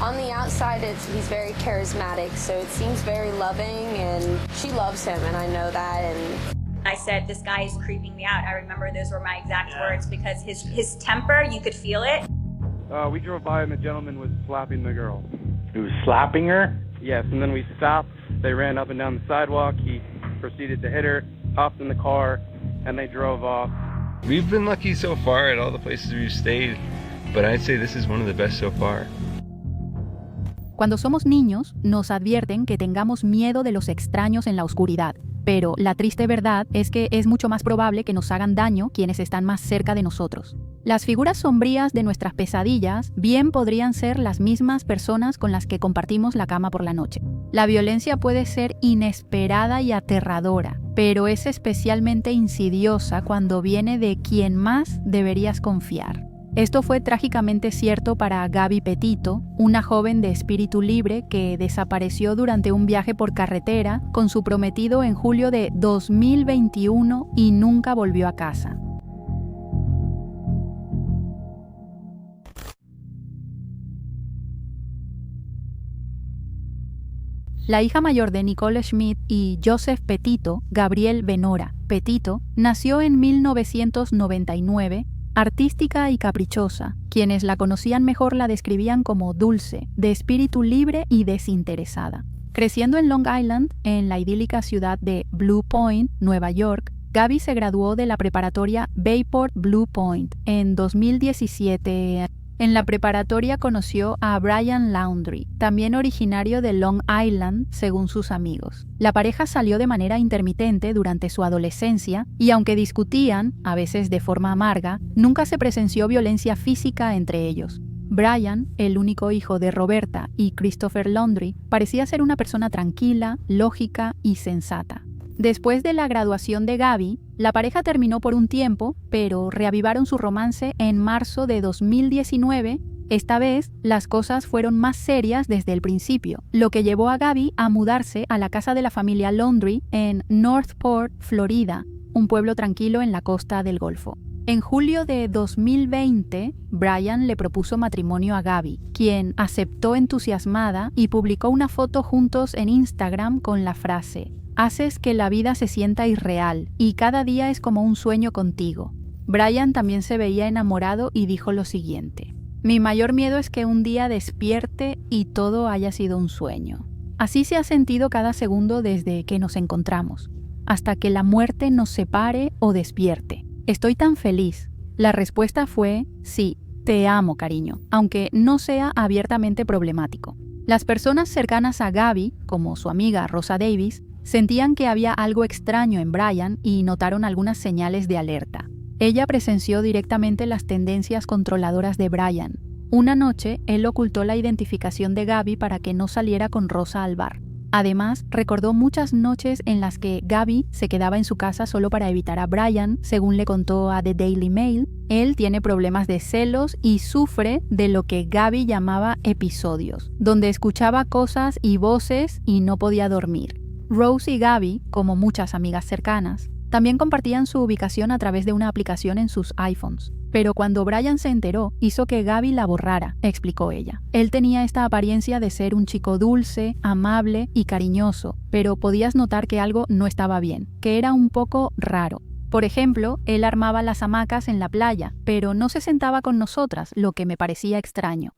On the outside, he's very charismatic, so it seems very loving, and she loves him, and I know that. And I said, this guy is creeping me out. I remember those were my exact words because his temper, you could feel it. We drove by and the gentleman was slapping the girl. He was slapping her? Yes, and then we stopped. They ran up and down the sidewalk. He proceeded to hit her, hopped in the car, and they drove off. We've been lucky so far at all the places we've stayed, but I'd say this is one of the best so far. Cuando somos niños, nos advierten que tengamos miedo de los extraños en la oscuridad, pero la triste verdad es que es mucho más probable que nos hagan daño quienes están más cerca de nosotros. Las figuras sombrías de nuestras pesadillas bien podrían ser las mismas personas con las que compartimos la cama por la noche. La violencia puede ser inesperada y aterradora, pero es especialmente insidiosa cuando viene de quien más deberías confiar. Esto fue trágicamente cierto para Gabby Petito, una joven de espíritu libre que desapareció durante un viaje por carretera con su prometido en julio de 2021 y nunca volvió a casa. La hija mayor de Nicole Schmidt y Joseph Petito, Gabrielle Venora Petito, nació en 1999, artística y caprichosa. Quienes la conocían mejor la describían como dulce, de espíritu libre y desinteresada. Creciendo en Long Island, en la idílica ciudad de Blue Point, Nueva York, Gabby se graduó de la preparatoria Bayport Blue Point en 2017. En la preparatoria conoció a Brian Laundrie, también originario de Long Island, según sus amigos. La pareja salió de manera intermitente durante su adolescencia y aunque discutían, a veces de forma amarga, nunca se presenció violencia física entre ellos. Brian, el único hijo de Roberta y Christopher Laundrie, parecía ser una persona tranquila, lógica y sensata. Después de la graduación de Gabby, la pareja terminó por un tiempo, pero reavivaron su romance en marzo de 2019. Esta vez, las cosas fueron más serias desde el principio, lo que llevó a Gabby a mudarse a la casa de la familia Laundrie en Northport, Florida, un pueblo tranquilo en la costa del Golfo. En julio de 2020, Brian le propuso matrimonio a Gabby, quien aceptó entusiasmada y publicó una foto juntos en Instagram con la frase: «Haces que la vida se sienta irreal y cada día es como un sueño contigo». Brian también se veía enamorado y dijo lo siguiente: «Mi mayor miedo es que un día despierte y todo haya sido un sueño. Así se ha sentido cada segundo desde que nos encontramos, hasta que la muerte nos separe o despierte. Estoy tan feliz». La respuesta fue: «Sí, te amo, cariño», aunque no sea abiertamente problemático. Las personas cercanas a Gabby, como su amiga Rosa Davis, sentían que había algo extraño en Brian y notaron algunas señales de alerta. Ella presenció directamente las tendencias controladoras de Brian. Una noche, él ocultó la identificación de Gabby para que no saliera con Rosa al bar. Además, recordó muchas noches en las que Gabby se quedaba en su casa solo para evitar a Brian, según le contó a The Daily Mail. Él tiene problemas de celos y sufre de lo que Gabby llamaba episodios, donde escuchaba cosas y voces y no podía dormir. Rose y Gabby, como muchas amigas cercanas, también compartían su ubicación a través de una aplicación en sus iPhones. Pero cuando Brian se enteró, hizo que Gabby la borrara, explicó ella. Él tenía esta apariencia de ser un chico dulce, amable y cariñoso, pero podías notar que algo no estaba bien, que era un poco raro. Por ejemplo, él armaba las hamacas en la playa, pero no se sentaba con nosotras, lo que me parecía extraño.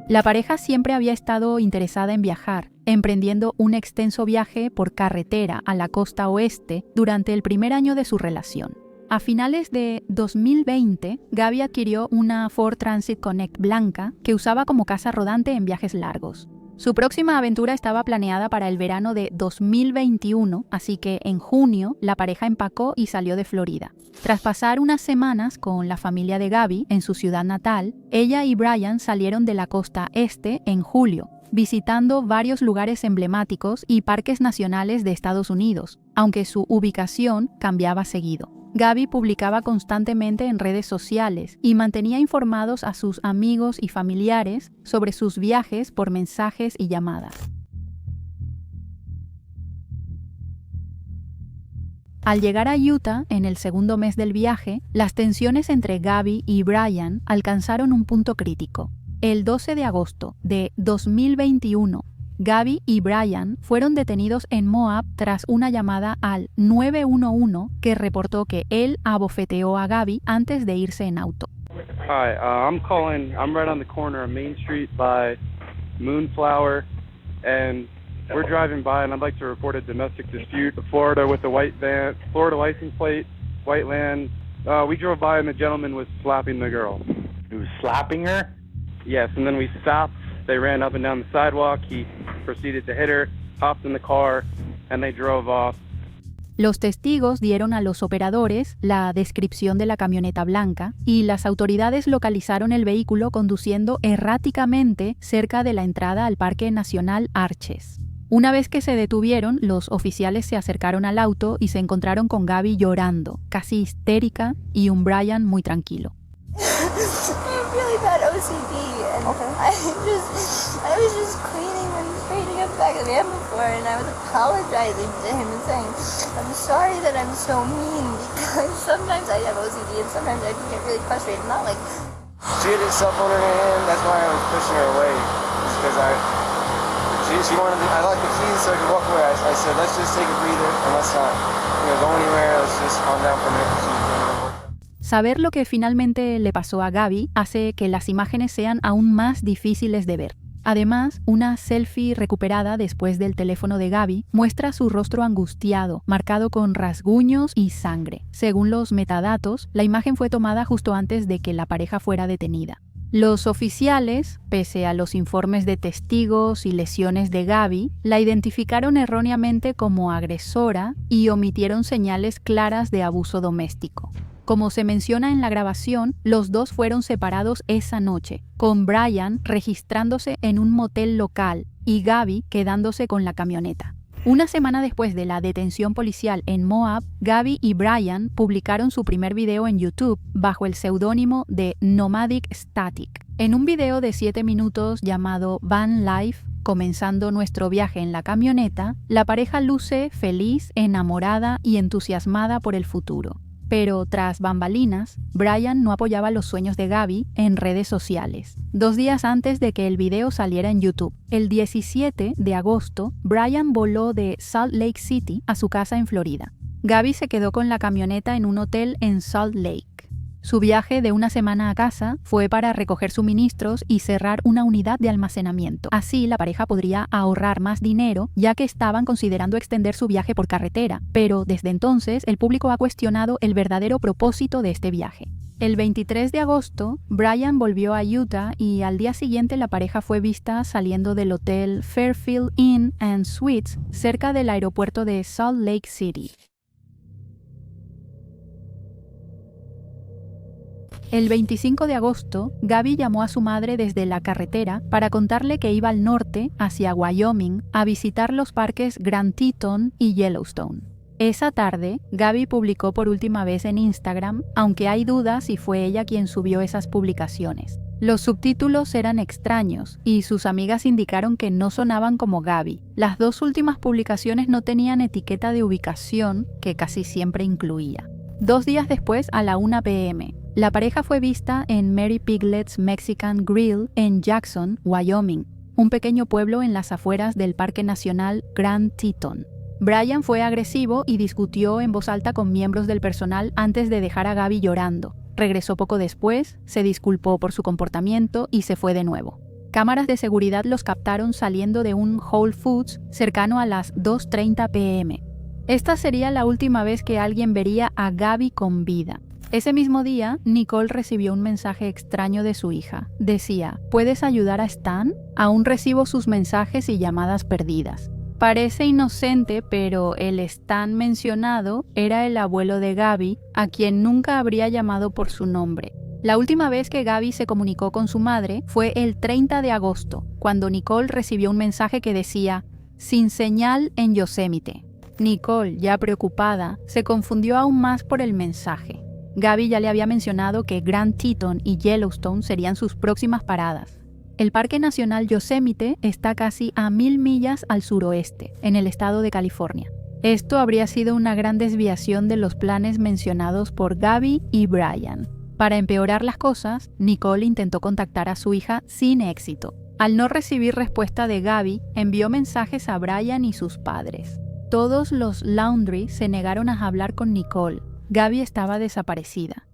La pareja siempre había estado interesada en viajar, emprendiendo un extenso viaje por carretera a la costa oeste durante el primer año de su relación. A finales de 2020, Gabby adquirió una Ford Transit Connect blanca que usaba como casa rodante en viajes largos. Su próxima aventura estaba planeada para el verano de 2021, así que en junio la pareja empacó y salió de Florida. Tras pasar unas semanas con la familia de Gabby en su ciudad natal, ella y Brian salieron de la costa este en julio, visitando varios lugares emblemáticos y parques nacionales de Estados Unidos, aunque su ubicación cambiaba seguido. Gabby publicaba constantemente en redes sociales y mantenía informados a sus amigos y familiares sobre sus viajes por mensajes y llamadas. Al llegar a Utah, en el segundo mes del viaje, las tensiones entre Gabby y Brian alcanzaron un punto crítico. El 12 de agosto de 2021, Gabby y Brian fueron detenidos en Moab tras una llamada al 911 que reportó que él abofeteó a Gabby antes de irse en auto. Hi, I'm calling. I'm right on the corner of Main Street by Moonflower, and we're driving by, and I'd like to report a domestic dispute. Florida with a white van, Florida license plate, white land. We drove by, and the gentleman was slapping the girl. He was slapping her? Yes, and then we stopped. They ran up and down the sidewalk. He proceeded to hit her, hopped in the car, and they drove off. Los testigos dieron a los operadores la descripción de la camioneta blanca y las autoridades localizaron el vehículo conduciendo erráticamente cerca de la entrada al Parque Nacional Arches. Una vez que se detuvieron, los oficiales se acercaron al auto y se encontraron con Gabby llorando, casi histérica, y un Brian muy tranquilo. Really bad OCD, and I was just cleaning and straightening up the back of the van before, and I was apologizing to him and saying, I'm sorry that I'm so mean, because sometimes I have OCD and sometimes I just get really frustrated, not like... She had her cell phone in her hand, that's why I was pushing her away, because she wanted to, I locked the keys so I could walk away. I said, let's just take a breather and let's not go anywhere, let's just calm down for a minute. Saber lo que finalmente le pasó a Gabby hace que las imágenes sean aún más difíciles de ver. Además, una selfie recuperada después del teléfono de Gabby muestra su rostro angustiado, marcado con rasguños y sangre. Según los metadatos, la imagen fue tomada justo antes de que la pareja fuera detenida. Los oficiales, pese a los informes de testigos y lesiones de Gabby, la identificaron erróneamente como agresora y omitieron señales claras de abuso doméstico. Como se menciona en la grabación, los dos fueron separados esa noche, con Brian registrándose en un motel local y Gabby quedándose con la camioneta. Una semana después de la detención policial en Moab, Gabby y Brian publicaron su primer video en YouTube bajo el seudónimo de Nomadic Static. En un video de 7 minutos llamado Van Life, comenzando nuestro viaje en la camioneta, la pareja luce feliz, enamorada y entusiasmada por el futuro. Pero tras bambalinas, Brian no apoyaba los sueños de Gabby en redes sociales. 2 días antes de que el video saliera en YouTube, el 17 de agosto, Brian voló de Salt Lake City a su casa en Florida. Gabby se quedó con la camioneta en un hotel en Salt Lake. Su viaje de una semana a casa fue para recoger suministros y cerrar una unidad de almacenamiento. Así, la pareja podría ahorrar más dinero, ya que estaban considerando extender su viaje por carretera. Pero desde entonces, el público ha cuestionado el verdadero propósito de este viaje. El 23 de agosto, Brian volvió a Utah y al día siguiente la pareja fue vista saliendo del hotel Fairfield Inn and Suites cerca del aeropuerto de Salt Lake City. El 25 de agosto, Gabby llamó a su madre desde la carretera para contarle que iba al norte, hacia Wyoming, a visitar los parques Grand Teton y Yellowstone. Esa tarde, Gabby publicó por última vez en Instagram, aunque hay dudas si fue ella quien subió esas publicaciones. Los subtítulos eran extraños y sus amigas indicaron que no sonaban como Gabby. Las 2 últimas publicaciones no tenían etiqueta de ubicación, que casi siempre incluía. 2 días después, a la 1 p.m., la pareja fue vista en Mary Piglet's Mexican Grill en Jackson, Wyoming, un pequeño pueblo en las afueras del Parque Nacional Grand Teton. Brian fue agresivo y discutió en voz alta con miembros del personal antes de dejar a Gabby llorando. Regresó poco después, se disculpó por su comportamiento y se fue de nuevo. Cámaras de seguridad los captaron saliendo de un Whole Foods cercano a las 2:30 p.m. Esta sería la última vez que alguien vería a Gabby con vida. Ese mismo día, Nicole recibió un mensaje extraño de su hija. Decía, ¿puedes ayudar a Stan? Aún recibo sus mensajes y llamadas perdidas. Parece inocente, pero el Stan mencionado era el abuelo de Gabby, a quien nunca habría llamado por su nombre. La última vez que Gabby se comunicó con su madre fue el 30 de agosto, cuando Nicole recibió un mensaje que decía, sin señal en Yosemite. Nicole, ya preocupada, se confundió aún más por el mensaje. Gabby ya le había mencionado que Grand Teton y Yellowstone serían sus próximas paradas. El Parque Nacional Yosemite está casi a 1000 millas al suroeste, en el estado de California. Esto habría sido una gran desviación de los planes mencionados por Gabby y Brian. Para empeorar las cosas, Nicole intentó contactar a su hija sin éxito. Al no recibir respuesta de Gabby, envió mensajes a Brian y sus padres. Todos los Laundrie se negaron a hablar con Nicole. Gabby estaba desaparecida.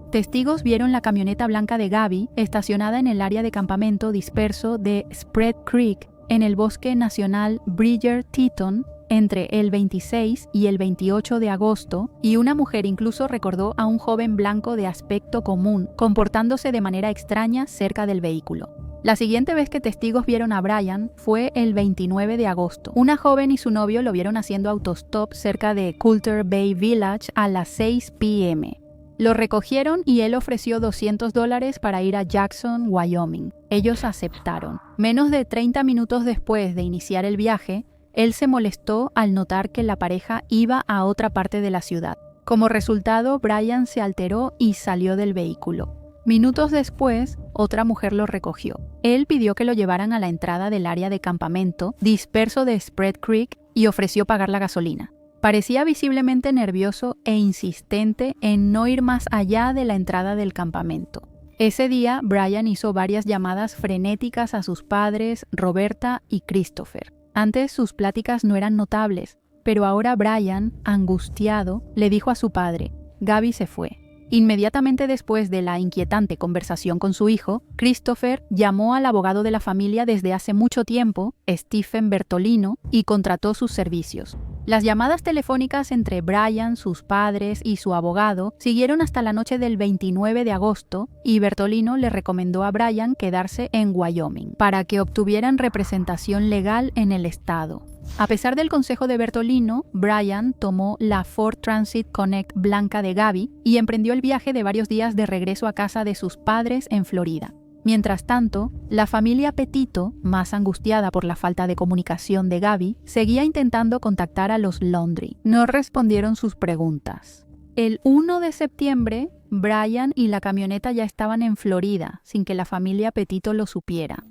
Testigos vieron la camioneta blanca de Gabby estacionada en el área de campamento disperso de Spread Creek, en el bosque nacional Bridger-Teton, entre el 26 y el 28 de agosto, y una mujer incluso recordó a un joven blanco de aspecto común comportándose de manera extraña cerca del vehículo. La siguiente vez que testigos vieron a Brian fue el 29 de agosto. Una joven y su novio lo vieron haciendo autostop cerca de Coulter Bay Village a las 6 p.m. Lo recogieron y él ofreció $200 para ir a Jackson, Wyoming. Ellos aceptaron. Menos de 30 minutos después de iniciar el viaje, él se molestó al notar que la pareja iba a otra parte de la ciudad. Como resultado, Brian se alteró y salió del vehículo. Minutos después, otra mujer lo recogió. Él pidió que lo llevaran a la entrada del área de campamento disperso de Spread Creek y ofreció pagar la gasolina. Parecía visiblemente nervioso e insistente en no ir más allá de la entrada del campamento. Ese día, Brian hizo varias llamadas frenéticas a sus padres, Roberta y Christopher. Antes sus pláticas no eran notables, pero ahora Brian, angustiado, le dijo a su padre: Gabby se fue. Inmediatamente después de la inquietante conversación con su hijo, Christopher llamó al abogado de la familia desde hace mucho tiempo, Stephen Bertolino, y contrató sus servicios. Las llamadas telefónicas entre Brian, sus padres y su abogado siguieron hasta la noche del 29 de agosto y Bertolino le recomendó a Brian quedarse en Wyoming para que obtuvieran representación legal en el estado. A pesar del consejo de Bertolino, Brian tomó la Ford Transit Connect blanca de Gabby y emprendió el viaje de varios días de regreso a casa de sus padres en Florida. Mientras tanto, la familia Petito, más angustiada por la falta de comunicación de Gabby, seguía intentando contactar a los Laundrie. No respondieron sus preguntas. El 1 de septiembre, Brian y la camioneta ya estaban en Florida, sin que la familia Petito lo supiera.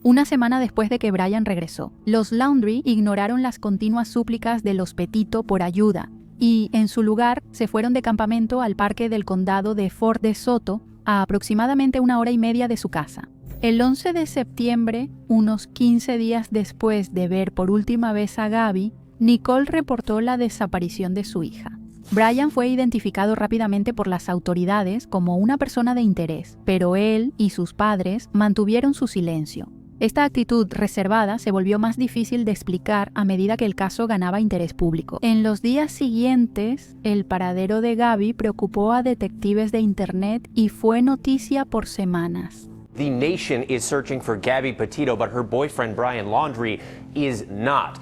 Una semana después de que Brian regresó, los Laundrie ignoraron las continuas súplicas de los Petito por ayuda, y, en su lugar, se fueron de campamento al parque del condado de Fort DeSoto, a aproximadamente 1 hora y media de su casa. El 11 de septiembre, unos 15 días después de ver por última vez a Gabby, Nicole reportó la desaparición de su hija. Brian fue identificado rápidamente por las autoridades como una persona de interés, pero él y sus padres mantuvieron su silencio. Esta actitud reservada se volvió más difícil de explicar a medida que el caso ganaba interés público. En los días siguientes, el paradero de Gabby preocupó a detectives de internet y fue noticia por semanas. The nation is searching for Gabby Petito, but her boyfriend Brian Laundrie is not.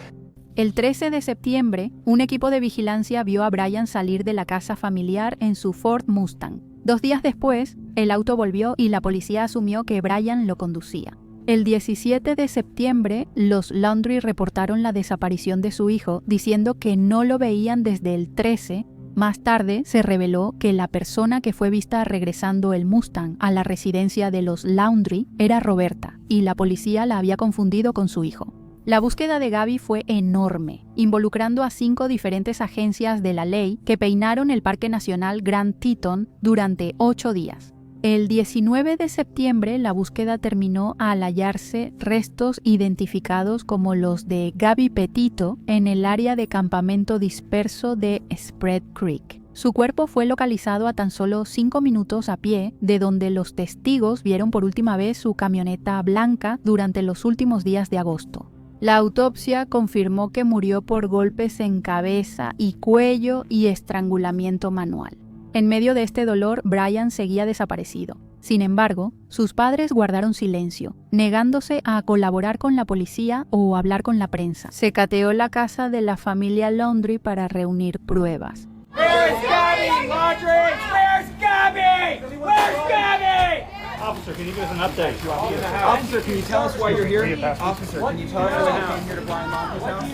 El 13 de septiembre, un equipo de vigilancia vio a Brian salir de la casa familiar en su Ford Mustang. 2 días después, el auto volvió y la policía asumió que Brian lo conducía. El 17 de septiembre, los Laundrie reportaron la desaparición de su hijo, diciendo que no lo veían desde el 13. Más tarde, se reveló que la persona que fue vista regresando el Mustang a la residencia de los Laundrie era Roberta, y la policía la había confundido con su hijo. La búsqueda de Gabby fue enorme, involucrando a 5 diferentes agencias de la ley que peinaron el Parque Nacional Grand Teton durante 8 días. El 19 de septiembre, la búsqueda terminó al hallarse restos identificados como los de Gabby Petito en el área de campamento disperso de Spread Creek. Su cuerpo fue localizado a tan solo 5 minutos a pie de donde los testigos vieron por última vez su camioneta blanca durante los últimos días de agosto. La autopsia confirmó que murió por golpes en cabeza y cuello y estrangulamiento manual. En medio de este dolor, Brian seguía desaparecido. Sin embargo, sus padres guardaron silencio, negándose a colaborar con la policía o hablar con la prensa. Se cateó la casa de la familia Laundrie para reunir pruebas. Where's Gabby, Audrey? Where's Gabby? Where's Gabby? Officer, can you give us an update? Officer, can you tell us why you're here? Officer, can you tell us why you came here to Brian Laundrie's house?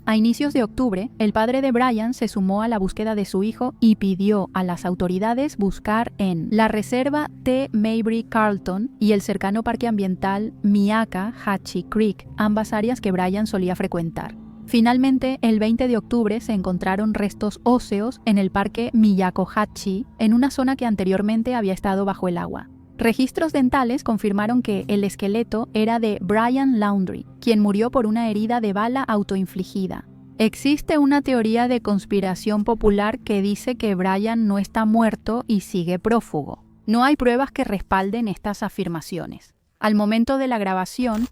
A inicios de octubre, el padre de Brian se sumó a la búsqueda de su hijo y pidió a las autoridades buscar en la reserva T. Mabry Carlton y el cercano parque ambiental Myakkahatchee Creek, ambas áreas que Brian solía frecuentar. Finalmente, el 20 de octubre se encontraron restos óseos en el parque Myakkahatchee, en una zona que anteriormente había estado bajo el agua. Registros dentales confirmaron que el esqueleto era de Brian Laundrie, quien murió por una herida de bala autoinfligida. Existe una teoría de conspiración popular que dice que Brian no está muerto y sigue prófugo. No hay pruebas que respalden estas afirmaciones. Al momento de la grabación,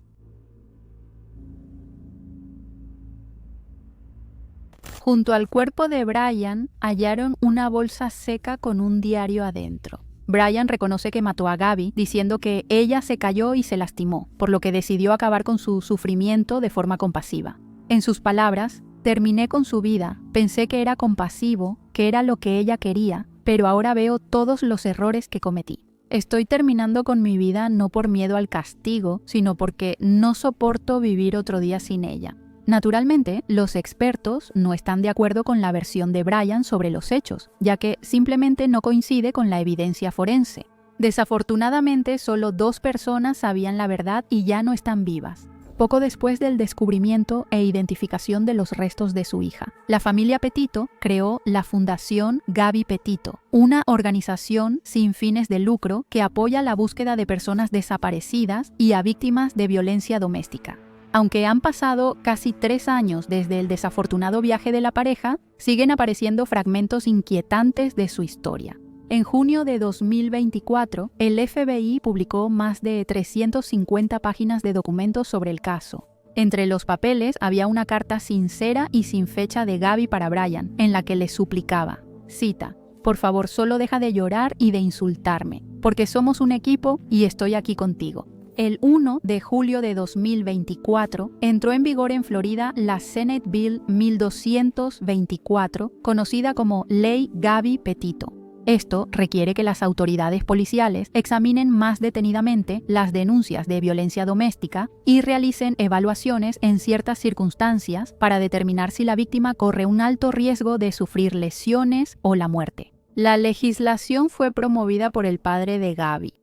junto al cuerpo de Brian hallaron una bolsa seca con un diario adentro. Brian reconoce que mató a Gabby, diciendo que ella se cayó y se lastimó, por lo que decidió acabar con su sufrimiento de forma compasiva. En sus palabras, terminé con su vida, pensé que era compasivo, que era lo que ella quería, pero ahora veo todos los errores que cometí. Estoy terminando con mi vida no por miedo al castigo, sino porque no soporto vivir otro día sin ella. Naturalmente, los expertos no están de acuerdo con la versión de Brian sobre los hechos, ya que simplemente no coincide con la evidencia forense. Desafortunadamente, solo 2 personas sabían la verdad y ya no están vivas. Poco después del descubrimiento e identificación de los restos de su hija, la familia Petito creó la Fundación Gabby Petito, una organización sin fines de lucro que apoya la búsqueda de personas desaparecidas y a víctimas de violencia doméstica. Aunque han pasado casi 3 años desde el desafortunado viaje de la pareja, siguen apareciendo fragmentos inquietantes de su historia. En junio de 2024, el FBI publicó más de 350 páginas de documentos sobre el caso. Entre los papeles había una carta sincera y sin fecha de Gabby para Brian, en la que le suplicaba, cita, «Por favor, solo deja de llorar y de insultarme, porque somos un equipo y estoy aquí contigo». El 1 de julio de 2024 entró en vigor en Florida la Senate Bill 1224, conocida como Ley Gabby Petito. Esto requiere que las autoridades policiales examinen más detenidamente las denuncias de violencia doméstica y realicen evaluaciones en ciertas circunstancias para determinar si la víctima corre un alto riesgo de sufrir lesiones o la muerte. La legislación fue promovida por el padre de Gabby.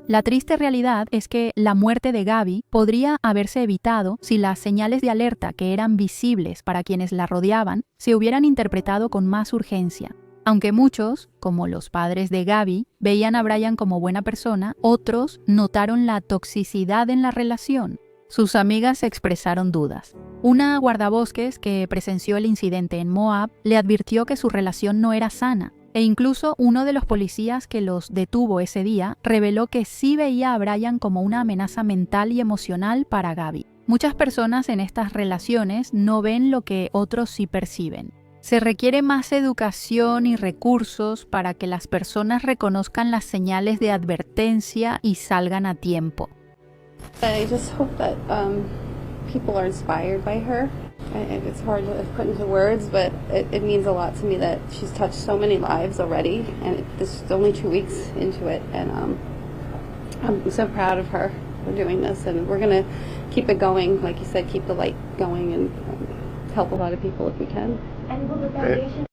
La triste realidad es que la muerte de Gabby podría haberse evitado si las señales de alerta que eran visibles para quienes la rodeaban se hubieran interpretado con más urgencia. Aunque muchos, como los padres de Gabby, veían a Brian como buena persona, otros notaron la toxicidad en la relación. Sus amigas expresaron dudas. Una guardabosques que presenció el incidente en Moab le advirtió que su relación no era sana. E incluso uno de los policías que los detuvo ese día reveló que sí veía a Brian como una amenaza mental y emocional para Gabby. Muchas personas en estas relaciones no ven lo que otros sí perciben. Se requiere más educación y recursos para que las personas reconozcan las señales de advertencia y salgan a tiempo. I just hope that people are inspired by her. It's hard to put into words, but it means a lot to me that she's touched so many lives already, and this is only 2 weeks into it, and I'm so proud of her for doing this, and we're going to keep it going, like you said, keep the light going and help a lot of people if we can. And will the foundation